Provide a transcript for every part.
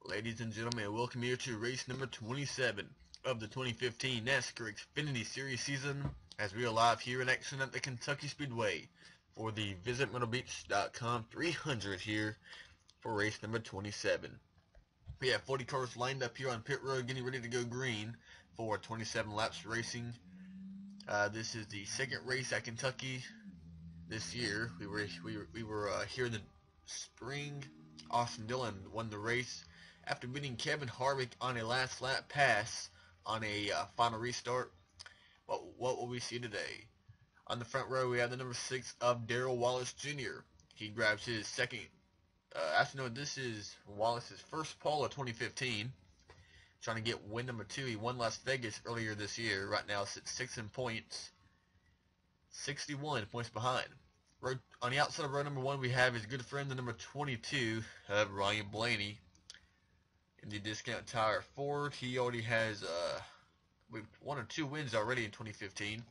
Ladies and gentlemen, welcome here to race number 27 of the 2015 NASCAR Xfinity Series season, as we are live here in action at the Kentucky Speedway for the visitmyrtlebeach.com 300 here for race number 27. We have 40 cars lined up here on pit road getting ready to go green for 27 laps racing. This is the second race at Kentucky this year. We were here in the spring. Austin Dillon won the race after beating Kevin Harvick on a last lap pass on a final restart. What will we see today? On the front row, we have the number 6 of Darrell Wallace Jr. He grabs his second. This is Wallace's first pole of 2015. Trying to get win number 2. He won Las Vegas earlier this year. Right now sits 6 in points. 61 points behind. On the outside of row number 1, we have his good friend, the number 22 of Ryan Blaney. In the Discount Tire Ford, he already has 1 or 2 wins already in 2015.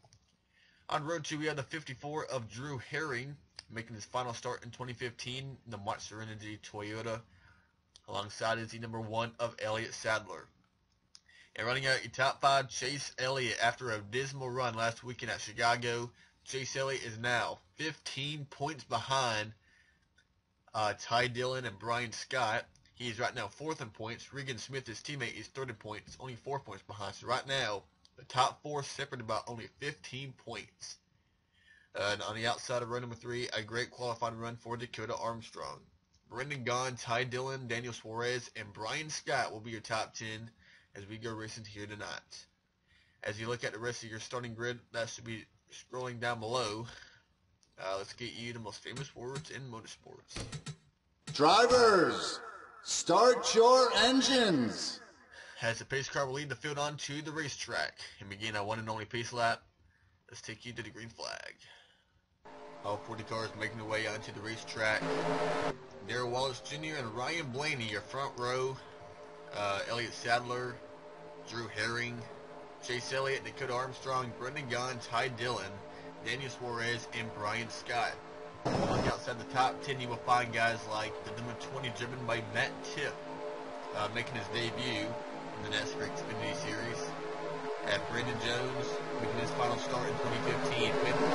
On row 2, we have the 54 of Drew Herring, making his final start in 2015 in the Monster Energy Toyota. Alongside is the number 1 of Elliott Sadler. And running out your top 5, Chase Elliott. After a dismal run last weekend at Chicago, Chase Elliott is now 15 points behind Ty Dillon and Brian Scott. He is right now 4th in points. Regan Smith, his teammate, is 3rd in points, only 4 points behind. So right now, the top 4 separated by only 15 points. And on the outside of row number 3, a great qualifying run for Dakota Armstrong. Brendan Gaughan, Ty Dillon, Daniel Suarez, and Brian Scott will be your top 10 as we go racing here tonight. As you look at the rest of your starting grid, that should be scrolling down below. Let's get you the most famous words in motorsports. Drivers, start your engines. As the pace car will lead the field onto the racetrack and begin our one and only pace lap, let's take you to the green flag. All 40 cars making their way onto the racetrack. Darrell Wallace Jr. and Ryan Blaney, your front row. Elliott Sadler, Drew Herring, Chase Elliott, Dakota Armstrong, Brendan Gaughan, Ty Dillon, Daniel Suarez, and Brian Scott. On the outside of the top 10, you will find guys like the number 20 driven by Matt Tiff, making his debut in the NASCAR Xfinity Series. At Brandon Jones, making his final start in 2015. Number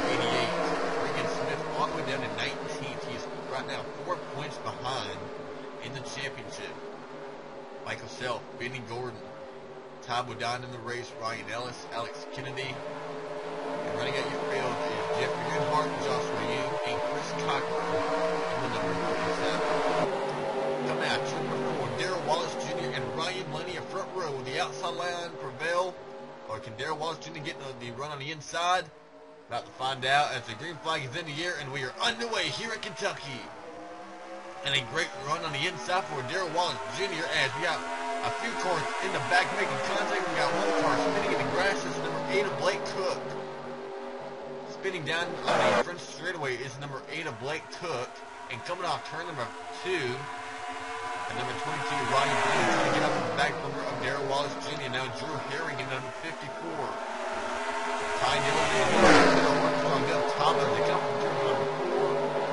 88. Regan Smith all the way down to 19th. He is right now 4 points behind in the championship. Michael Self, Benny Gordon, Ty Bodine in the race, Ryan Ellis, Alex Kennedy. And running out your field is Jeffrey Earnhardt, Joshua Young, and Chris Cochran in the number 47. Coming out turn number 4, Darrell Wallace Jr. and Ryan Blaney in front row. Will the outside line prevail, or can Darrell Wallace Jr. get the run on the inside? About to find out as the green flag is in the air and we are underway here at Kentucky. And a great run on the inside for Darrell Wallace Jr. as we got a few cars in the back making contact. We got one car spinning in the grass. This is number 8 of Blake Cook. Spinning down on the French straightaway is number 8 of Blake Cook. And coming off turn number 2, and number 22, Ryan Blaney, trying to get up in the back number of Darrell Wallace Jr. Now Drew Herring in number 54. Ty Dillon and Bill Thomas to come from turn number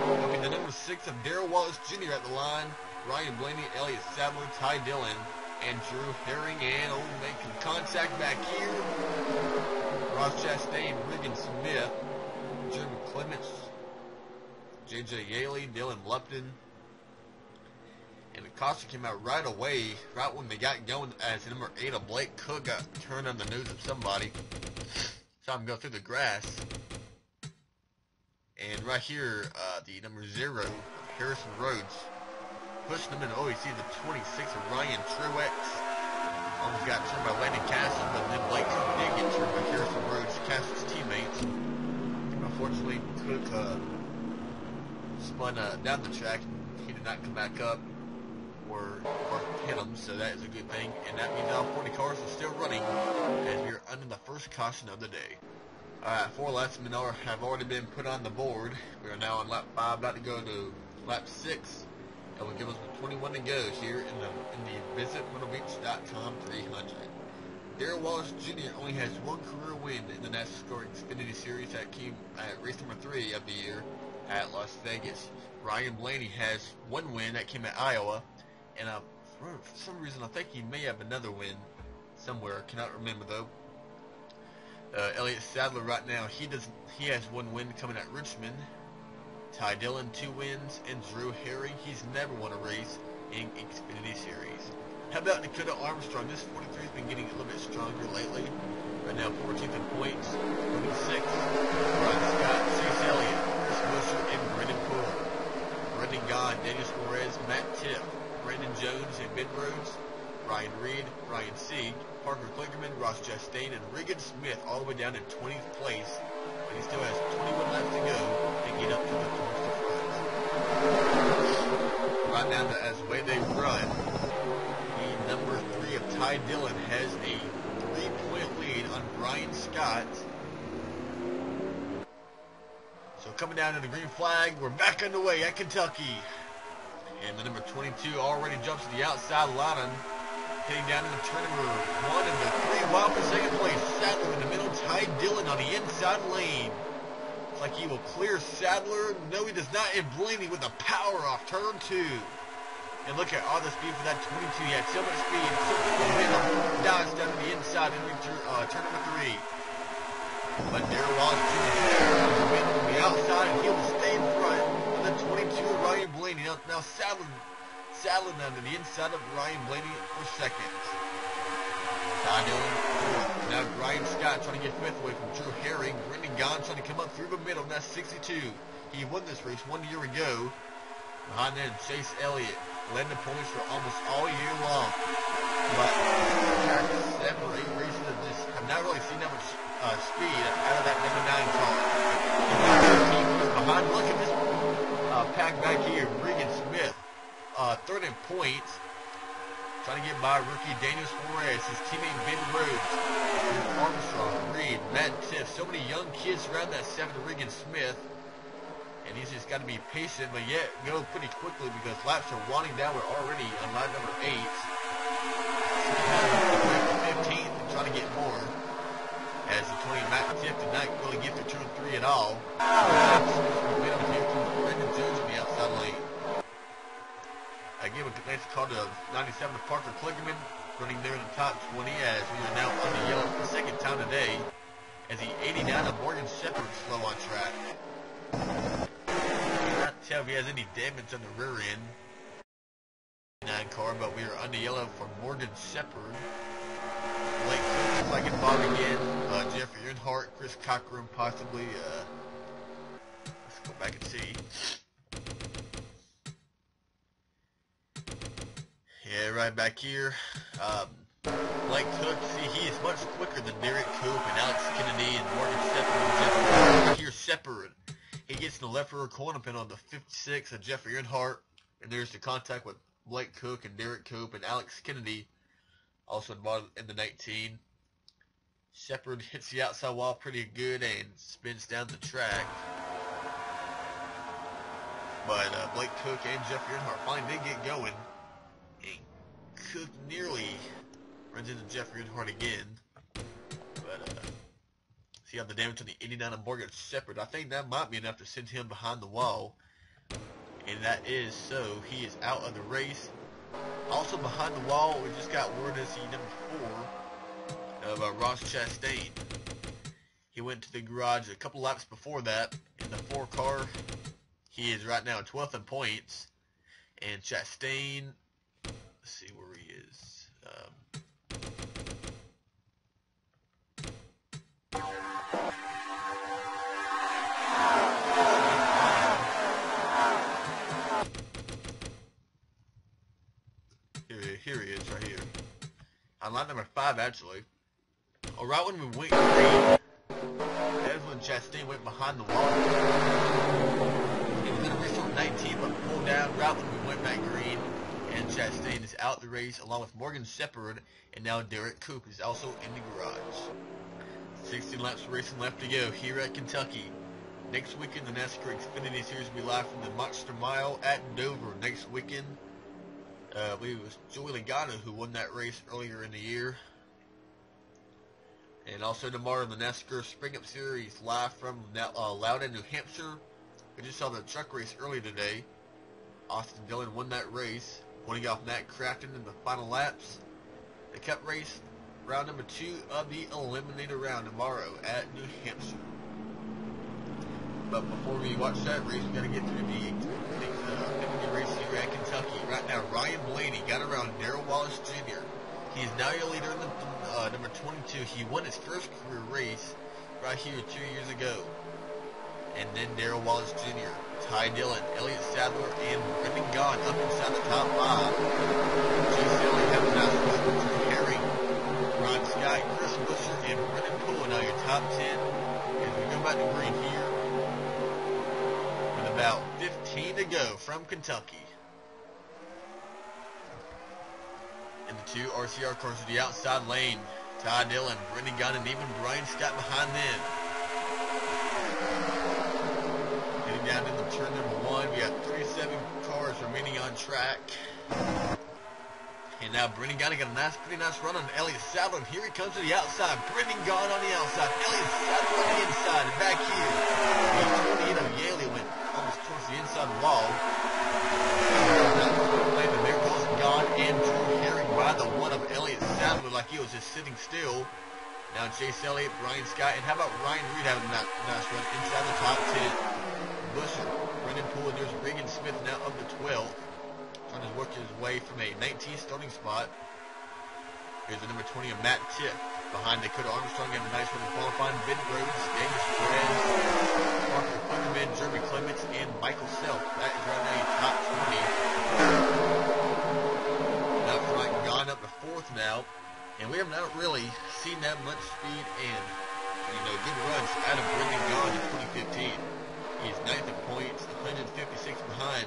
4. It'll be the number 6 of Darrell Wallace Jr. at the line. Ryan Blaney, Elliott Sadler, Ty Dillon, and Drew Herring, and making contact back here. Ross Chastain, Regan Smith, Jeremy Clements, J.J. Yaley, Dylan Lupton. And the caution came out right away, right when they got going, as number 8 of Blake Cook got turned on the nose of somebody. Saw him go through the grass. And right here, the number 0 of Harrison Rhodes pushing him in. Oh, you see the 26 of Ryan Truex. Almost got turned by Landon Cassidy, but then Blake Cook did get turned by Harrison Rhodes, Cassidy's teammates. Unfortunately, Cook spun down the track. He did not come back up or hit him, so that is a good thing. And that means all 40 cars are still running as we are under the first caution of the day. Alright, 4 laps have already been put on the board. We are now on lap 5, about to go to lap 6. That will give us 21 to go here in the visitmyrtlebeach.com 300. Darrell Wallace Jr. only has 1 career win in the NASCAR Xfinity Series that came at race number 3 of the year at Las Vegas. Ryan Blaney has 1 win that came at Iowa. And for some reason, I think he may have another win somewhere. I cannot remember though. Elliott Sadler right now, he has 1 win coming at Richmond. Ty Dillon 2 wins, and Drew Herring, he's never won a race in Xfinity Series. How about Dakota Armstrong? This 43's been getting a little bit stronger lately. Right now, 14th in points, 26th. Brian Scott, Chase Elliott, Chris Busher, and Brendan Poole. Brendan Gaughan, Daniel Suarez, Matt Tiff, Brandon Jones, and Ben Rhodes, Ryan Reed, Ryan Sieg, Parker Klinkerman, Ross Chastain, and Regan Smith all the way down in 20th place. But he still has 21 laps to go to get up to the towards the front. Right now, as the way they run, the number 3 of Ty Dillon has a 3-point lead on Brian Scott. So coming down to the green flag, we're back underway at Kentucky. And the number 22 already jumps to the outside line. Heading down into turn number 1 and the 3 wild for second place. Sadler in the middle, Ty Dillon on the inside lane. It's like he will clear Sadler. No, he does not. And Blaney with the power off turn 2. And look at all the speed for that 22. He had so much speed, so much momentum. Dives down to the inside in turn number 3. But Darrell Wallace Jr. wins from the outside, and he will stay in front of the 22 Ryan Blaney. Now Sadler down to the inside of Ryan Blaney for second. Ty Dillon fourth. Now Brian Scott trying to get 5th away from Drew Herring. Brendan Gaughan trying to come up through the middle. That's 62. He won this race 1 year ago. Behind them, Chase Elliott led the points for almost all year long. But track 7 or 8 races have not really seen that much speed out of that number 9 car. Behind, look at this pack back here. Regan Smith, 3rd in points. Trying to get by rookie Daniel Suarez, his teammate Ben Rhodes, Armstrong, Reed, Matt Tiff. So many young kids around that 7 Regan Smith. And he's just got to be patient, but yet go pretty quickly because laps are winding down. We're already on lap number 8. 15th and trying to get more. As the 20 Matt Tiff did not really get to turn 3 at all. Brendan Jones on the outside lane. Again, with the nice call to 97 to Parker Klinkerman, running there in the top 20 as we are now on the yellow for the 2nd time today. As the 89 of Morgan Shepherd slow on track. Cannot tell if he has any damage on the rear end. 9 car, but we are on the yellow for Morgan Shepherd. Blake Cook looks like it's Bob again. Jeffrey Earnhardt, Chris Cockrum possibly. Let's go back and see. Yeah, right back here. Blake Cook, see, he is much quicker than Derek Coop and Alex Kennedy and Morgan Shepherd. Here's Shepherd. He gets in the left rear corner pin on the 56 of Jeffrey Earnhardt. And there's the contact with Blake Cook and Derek Coop and Alex Kennedy. Also involved in the 19. Shepherd hits the outside wall pretty good and spins down the track. But Blake Cook and Jeffrey Earnhardt finally did get going. And Cook nearly runs into Jeffrey Earnhardt again. But see how the damage on the 89 of Morgan Shepherd. I think that might be enough to send him behind the wall. And that is so. He is out of the race. Also behind the wall, we just got word as number 4 of Ross Chastain. He went to the garage a couple laps before that in the 4 car. He is right now 12th in points. And Chastain, let's see where he is. Here he is, right here. On line number 5, actually. Oh, right when we went green, that's when Chastain went behind the wall. He was in a race on 19, but pulled down right when we went back green. And Chastain is out the race, along with Morgan Shepherd, and now Derek Coop is also in the garage. 16 laps of racing left to go here at Kentucky. Next weekend, the NASCAR Xfinity Series will be live from the Monster Mile at Dover next weekend. I believe it was Joey Logano who won that race earlier in the year. And also tomorrow, the NASCAR Spring Up Series live from Loudon, New Hampshire. We just saw the truck race earlier today. Austin Dillon won that race. Holding off Matt Crafton in the final laps. The Cup race, round number 2 of the Eliminator round tomorrow at New Hampshire. But before we watch that race, we got to get through the Xfinity race here at Kentucky. Right now, Ryan Blaney got around Darrell Wallace Jr. He is now your leader in the number 22. He won his first career race right here 2 years ago. And then Darrell Wallace Jr., Ty Dillon, Elliott Sadler, and Brendan Gaughan up inside the top 5. Chase Elliott having a nice run with Drew Herring, Ron Scott, Chris Buescher, and Brendan Poole. Now your top 10 as we go back to green here with about 15 to go from Kentucky. And the 2 RCR cars to the outside lane. Ty Dillon, Brendan Gaughan, and even Brian Scott behind them. Getting down into turn number 1, we got 37 cars remaining on track. And now Brendan Gaughan got a pretty nice run on Elliott Sadler, and here he comes to the outside. Brendan Gaughan on the outside, Elliott Sadler on the inside, and back here, Yaley went almost towards the inside wall. And there goes Gaughan and Drew Herring by the one of Elliott Sadler like he was just sitting still. Now Chase Elliott, Brian Scott, and how about Ryan Reed having a nice run inside the top 10. Buescher, Brendan Poole, and there's Regan Smith now up to 12th. Trying to work his way from a 19th starting spot. Here's the number 20 of Matt Tipp. Behind Dakota Armstrong getting a nice run in qualifying. Ben Rhodes, Daniel Perez, Parker Thunderman, Jeremy Clements, and Michael Self. That is right now your top 20. Now Frank Gaughan up to 4th now. And we have not really seen that much speed and good runs out of Brendan Gaughan in 2015. He's 9th in points, 156 behind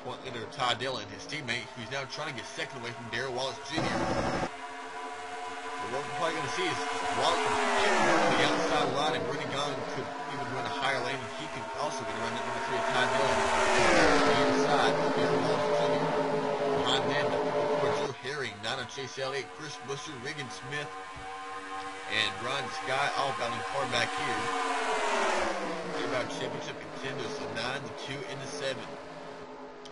point leader Ty Dillon, his teammate, who's now trying to get second away from Darrell Wallace Jr. But what we're probably going to see is Wallace can run to the outside line, and Brendan Gaughan could even run a higher lane, and he could also get a run at number 3 of Ty Dillon to the inside of Darrell Wallace Jr. Behind them, Drew Herring, 9 of Chase Elliott, Chris Buescher, Regan Smith, and Ron Scott all battling far back here. About championship contenders, so 9, the 2, and the 7.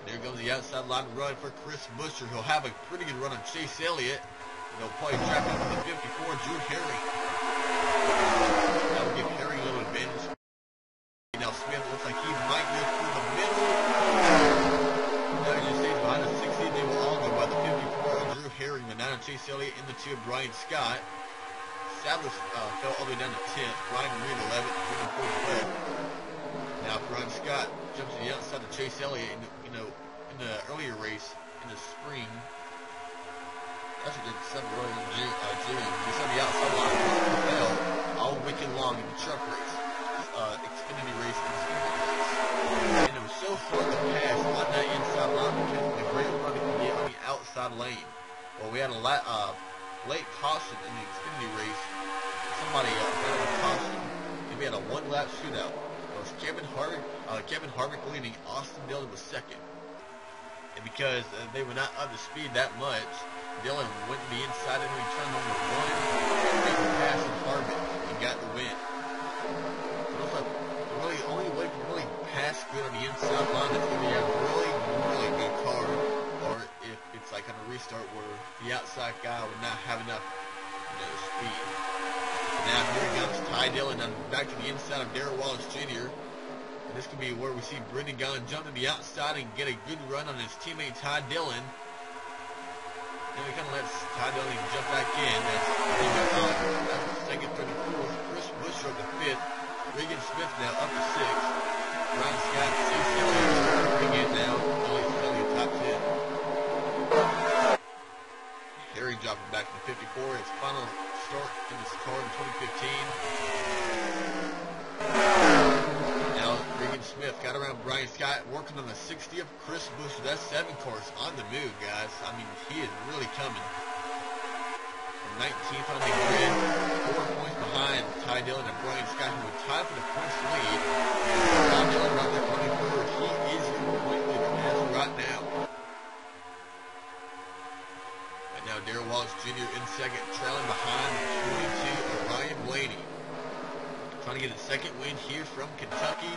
There goes the outside line run for Chris Buescher. He'll have a pretty good run on Chase Elliott. And he'll probably trap up to the 54, Drew Herring. That will give Herring a little advantage. Now Smith looks like he might go through the middle. Now he just stays behind the 60. They will all go by the 54 of Drew Herring, the 9 of Chase Elliott, and the 2 of Brian Scott. Sadler fell all the way down to 10th. Ryan Reed 11th, Brendan Poole 12th. Now Brian Scott jumps to the outside of Chase Elliott in the earlier race in the spring. That's a good 7 running in June. He's on the outside line. Fell all weekend long in the truck race, Xfinity race, and it was so fun to pass on that inside line because of the great run he can get on the outside lane. Well, we had a late caution in the Xfinity race. Somebody got a caution, and we had a 1-lap shootout. It was Kevin Harvick leading, Austin Dillon was second. And because they were not up to speed that much, Dillon went to the inside and returned number 1, passed Harvick and got the win. So it looks like the only way to really pass good on the inside line is going to be a really good car, or if it's like on a restart where the outside guy would not have enough speed. Now here comes Ty Dillon and back to the inside of Darrell Wallace Jr. And this could be where we see Brendan Gaughan jump to the outside and get a good run on his teammate Ty Dillon. Then we kind of let Ty Dillon jump back in. That's the second, 34th. Chris Buescher up to 5th. Regan Smith now up to 6th. Brian Scott, 6th. Again now. Elliott top 10. Harry dropping back to 54. His final start in this car in 2015. Now Regan Smith got around Brian Scott, working on the 60 of Chris Buescher. That's 7 cars on the move, guys. I mean, he is really coming. From 19th on the grid, 4 points behind Ty Dillon and Brian Scott, who would tie for the points lead. Ty Dillon right there running forward. He is your point leader as of right now. And now Darrell Wallace Jr. in second, trailing behind 22 of Ryan Blaney. Trying to get a second win here from Kentucky.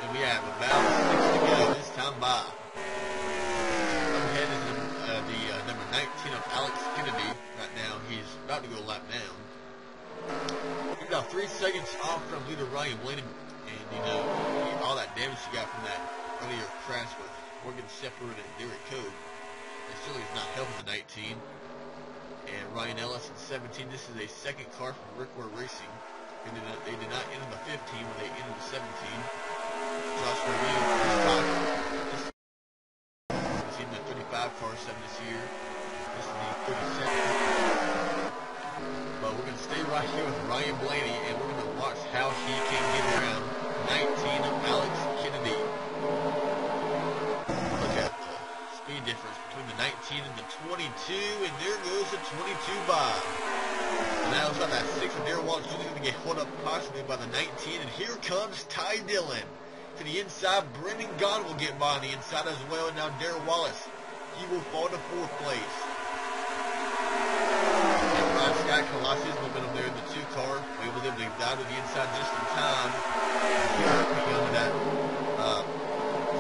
And we have about 6 to go this time by. Up ahead is number 3 seconds off from leader Ryan Blaney, and you know, all that damage he got from that earlier crash with Morgan Shepherd and Derek Coe. It certainly is not helping the 19. And Ryan Ellis in 17. This is a second car from Rickware Racing. They did not enter the 15 when they entered the 17. Josh Marie, he's in the 35 car 7 this year. This is the 32nd. But we're going to stay right here with Ryan Blaney, and we're going to watch how he can get around 19 of Alex Kennedy. Look at the speed difference between the 19 and the 22, and there goes the 22 by. And now it's on that 6, and Darrell Wallace Jr. going to get held up possibly by the 19, and here comes Ty Dillon. To the inside, Brendan Gaughan will get by on the inside as well, and now Darrell Wallace, he will fall to 4th place. And Ryan Scott kind of lost his momentum there in the 2 car. We were able to get down to the inside just in time. He under that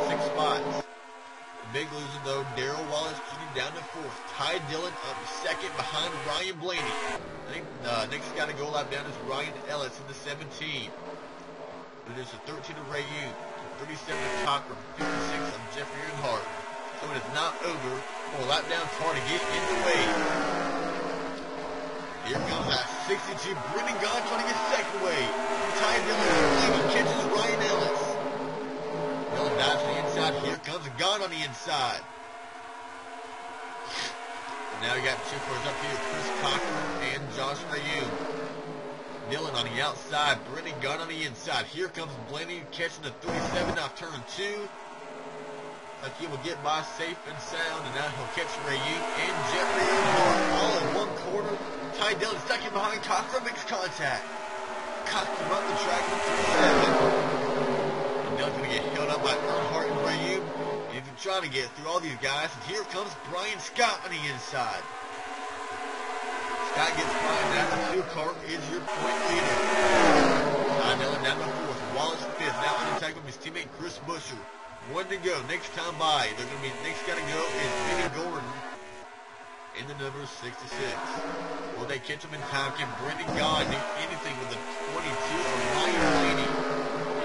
6 spots. Big loser though, Darrell Wallace Jr. down to 4th. Ty Dillon up 2nd behind Ryan Blaney. I think next guy to go lap down is Ryan Ellis in the 17. But there's a 13 of Ray Yoon, 37 of Cochran, 56 of Jeffrey Earnhardt. So it is not over for a lap down car to get in the way. Here comes that 62. Brendan Gaughan trying to get 2nd way. Ty Dillon catches Ryan Ellis. Dillon dives to the inside. Here comes Gaughan on the inside. And now we got 2 cars up here, Chris Cochran and Josh Rayoon. Dillon on the outside, Brendan Gaughan on the inside. Here comes Blaney catching the 37 off turn 2. Like he will get by safe and sound, and now he'll catch Rayoon and Jeffrey Earnhardt all in 1 corner. Ty Dillon stuck in behind Cochran, makes contact. Cochran up the track with 37. And Dillon's going to get held up by Earnhardt and Rayoon. And if you're trying to get through all these guys, and here comes Brian Scott on the inside. Scott gets Brian down. The 2 car is your point leader. Ty Dillon down to 4th. Wallace 5th. Now on attack with his teammate Chris Buescher. 1 to go. Next time by. They're going to be next guy to go is Benny Gordon in the number 66. Will they catch him in time? Can Brendan Gaughan do anything with the 22 of Ryan Blaney?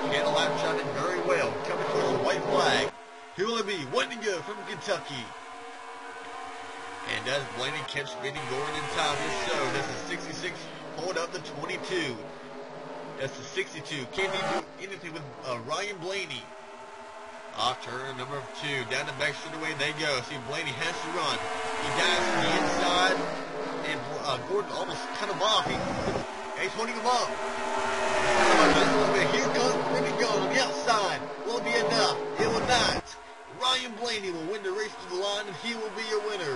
He handled lap shot it very well. Coming towards the white flag. Who will it be? 1 to go from Kentucky. And does Blaney catch Benny Gordon in time? If so, does the 66 hold up the 22? That's the 62. Can he do anything with Ryan Blaney? Off turn number 2. Down the back straightaway they go. See, Blaney has to run. He dives to the inside. And Gordon almost cut him off. He's holding him up. Just a little bit. Here comes Brendan Gaughan on the outside. Will it be enough? It will not. Ryan Blaney will win the race to the line, and he will be your winner.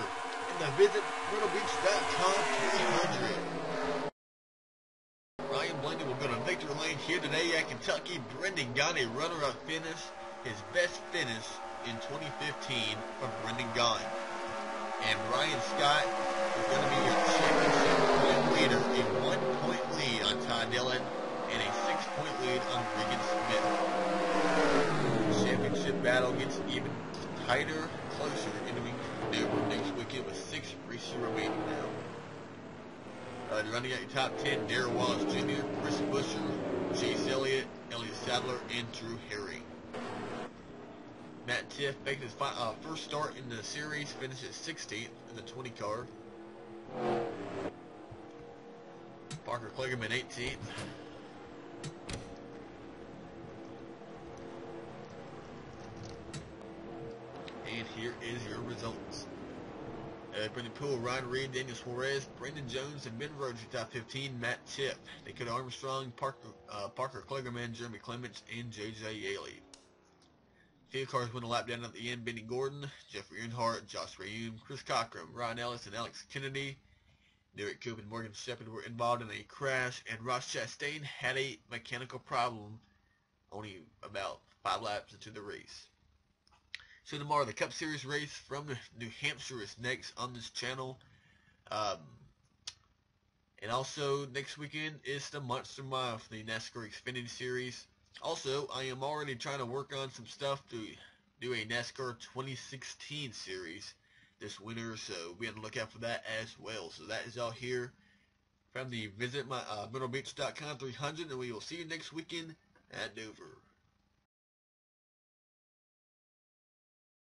The visit MyrtleBeach.com 300. Ryan Blaney will go to victory lane here today at Kentucky. Brendan Gaughan a runner-up finish, his best finish in 2015 from Brendan Gaughan. And Brian Scott is going to be your championship point leader, a 1-point lead on Ty Dillon and a 6-point lead on Regan Smith. The championship battle gets even tighter, closer entering next weekend with 6 races remaining now. Running out your top 10, Darrell Wallace Jr., Chris Buescher, Chase Elliott, Elliott Sadler, and Drew Herring. Matt Tiff making his first start in the series, finishes 16th in the 20 car. Parker Kligerman 18th. And here is your results. Brendan Poole, Ryan Reed, Daniel Suarez, Brandon Jones, and Ben Rhodes your top 15. Matt Tiff, Dakota Armstrong, Parker Kligerman, Jeremy Clements, and J.J. Yaley. Field cars win a lap down at the end. Benny Gordon, Jeffrey Earnhardt, Josh Rayoon, Chris Cochran, Ryan Ellis, and Alex Kennedy. Derek Cope and Morgan Shepherd were involved in a crash, and Ross Chastain had a mechanical problem only about 5 laps into the race. So tomorrow, the Cup Series race from New Hampshire is next on this channel. And also, next weekend is the Monster Mile for the NASCAR Xfinity Series. Also, I am already trying to work on some stuff to do a NASCAR 2016 series this winter, so be on the lookout for that as well. So that is all here Family, visit my middlebeach.com 300, and we will see you next weekend at Dover.